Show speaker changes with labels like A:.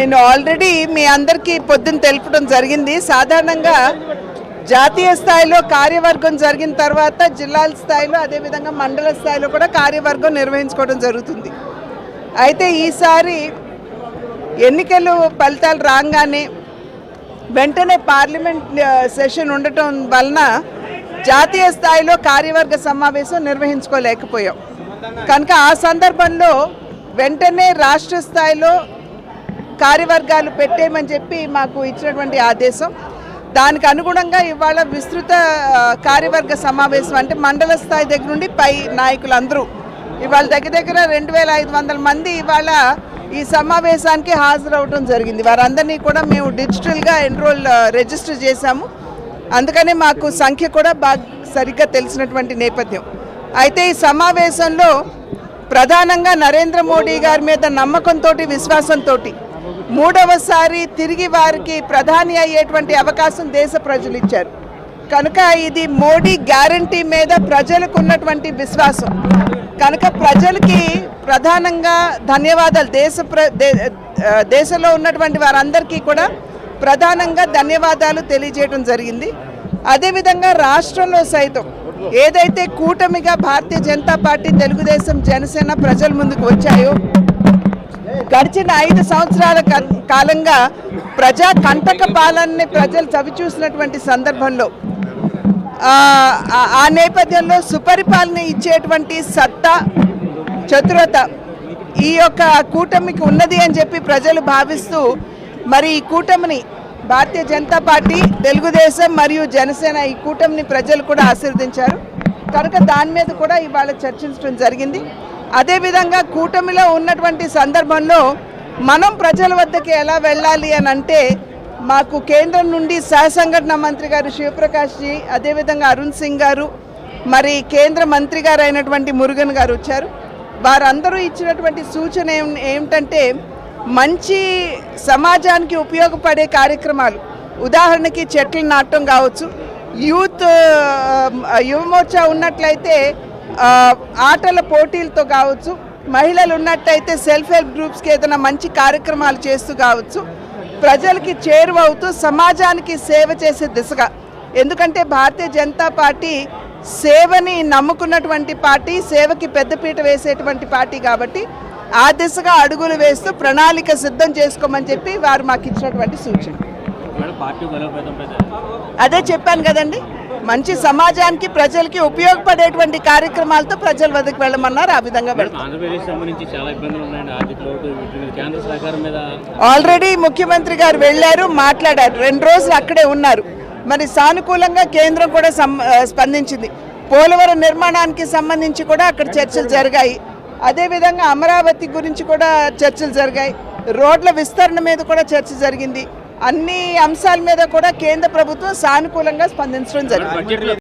A: నేను ఆల్రెడీ మీ అందరికీ పొద్దున్న తెలుపడం జరిగింది. సాధారణంగా జాతీయ స్థాయిలో కార్యవర్గం జరిగిన తర్వాత జిల్లాల స్థాయిలో అదేవిధంగా మండల స్థాయిలో కూడా కార్యవర్గం నిర్వహించుకోవడం జరుగుతుంది. అయితే ఈసారి ఎన్నికలు ఫలితాలు రాగానే వెంటనే పార్లమెంట్ సెషన్ ఉండటం వలన జాతీయ స్థాయిలో కార్యవర్గ సమావేశం నిర్వహించుకోలేకపోయాం. కనుక ఆ సందర్భంలో వెంటనే రాష్ట్ర స్థాయిలో కార్యవర్గాలు పెట్టేయమని చెప్పి మాకు ఇచ్చినటువంటి ఆదేశం. దానికి అనుగుణంగా ఇవాళ విస్తృత కార్యవర్గ సమావేశం అంటే మండల స్థాయి దగ్గర నుండి పై నాయకులందరూ ఇవాళ దగ్గర 2500 మంది ఇవాళ ఈ సమావేశానికి హాజరవడం జరిగింది. వారందరినీ కూడా మేము డిజిటల్గా రిజిస్టర్ చేశాము. అందుకని మాకు సంఖ్య కూడా బాగా సరిగ్గా తెలిసినటువంటి నేపథ్యం. అయితే ఈ సమావేశంలో ప్రధానంగా నరేంద్ర మోడీ గారి మీద నమ్మకంతో విశ్వాసంతో మూడవసారి తిరిగి వారికి ప్రధాని అయ్యేటువంటి అవకాశం దేశ ప్రజలు ఇచ్చారు. కనుక ఇది మోడీ గ్యారంటీ మీద ప్రజలకు ఉన్నటువంటి విశ్వాసం. కనుక ప్రజలకి ప్రధానంగా ధన్యవాదాలు. దేశంలో ఉన్నటువంటి వారందరికీ కూడా ప్రధానంగా ధన్యవాదాలు తెలియజేయడం జరిగింది. అదేవిధంగా రాష్ట్రంలో సైతం ఏదైతే కూటమిగా భారతీయ జనతా పార్టీ, తెలుగుదేశం, జనసేన ప్రజల ముందుకు వచ్చాయో గడిచిన 5 సంవత్సరాల కాలంగా ప్రజా కంటక పాలనని ప్రజలు చవిచూసినటువంటి సందర్భంలో ఆ నేపథ్యంలో సుపరిపాలన ఇచ్చేటువంటి సత్తా, చతురత ఈ యొక్క కూటమికి ఉన్నది అని చెప్పి ప్రజలు భావిస్తూ మరి ఈ కూటమిని భారతీయ జనతా పార్టీ, తెలుగుదేశం మరియు జనసేన ఈ కూటమిని ప్రజలు కూడా ఆశీర్వదించారు. కనుక దాని మీద కూడా ఇవాళ చర్చించడం జరిగింది. అదేవిధంగా కూటమిలో ఉన్నటువంటి సందర్భంలో మనం ప్రజల వద్దకు ఎలా వెళ్ళాలి అని అంటే మాకు కేంద్రం నుండి సహసంఘటన మంత్రి గారు శివప్రకాష్ జీ, అదేవిధంగా అరుణ్ సింగ్ గారు, మరి కేంద్ర మంత్రి గారు అయినటువంటి మురుగన్ గారు వచ్చారు. వారందరూ ఇచ్చినటువంటి సూచన ఏమిటంటే మంచి సమాజానికి ఉపయోగపడే కార్యక్రమాలు, ఉదాహరణకి చెట్లు నాటడం కావచ్చు, యువమోర్చా ఉన్నట్లయితే ఆటల పోటీలతో కావచ్చు, మహిళలు ఉన్నట్టయితే సెల్ఫ్ హెల్ప్ గ్రూప్స్కి ఏదైనా మంచి కార్యక్రమాలు చేస్తూ కావచ్చు, ప్రజలకి చేరువవుతూ సమాజానికి సేవ చేసే దిశగా. ఎందుకంటే భారతీయ జనతా పార్టీ సేవని నమ్ముకున్నటువంటి పార్టీ, సేవకి పెద్దపీట వేసేటువంటి పార్టీ కాబట్టి ఆ దిశగా అడుగులు వేస్తూ ప్రణాళిక సిద్ధం చేసుకోమని చెప్పి వారు మాకు ఇచ్చినటువంటి సూచన. అదే చెప్పాను కదండి, మంచి సమాజానికి ప్రజలకి ఉపయోగపడేటువంటి కార్యక్రమాలతో ప్రజల వద్దకు వెళ్ళమన్నారు. ఆ విధంగా ఆల్రెడీ ముఖ్యమంత్రి గారు వెళ్ళారు, మాట్లాడారు, 2 రోజులు అక్కడే ఉన్నారు. మరి సానుకూలంగా కేంద్రం కూడా స్పందించింది. పోలవరం నిర్మాణానికి సంబంధించి కూడా అక్కడ చర్చలు జరిగాయి. అదేవిధంగా అమరావతి గురించి కూడా చర్చలు జరిగాయి. రోడ్ల విస్తరణ మీద కూడా చర్చ జరిగింది. అన్ని అంశాల మీద కూడా కేంద్ర ప్రభుత్వం సానుకూలంగా స్పందించడం జరిగింది.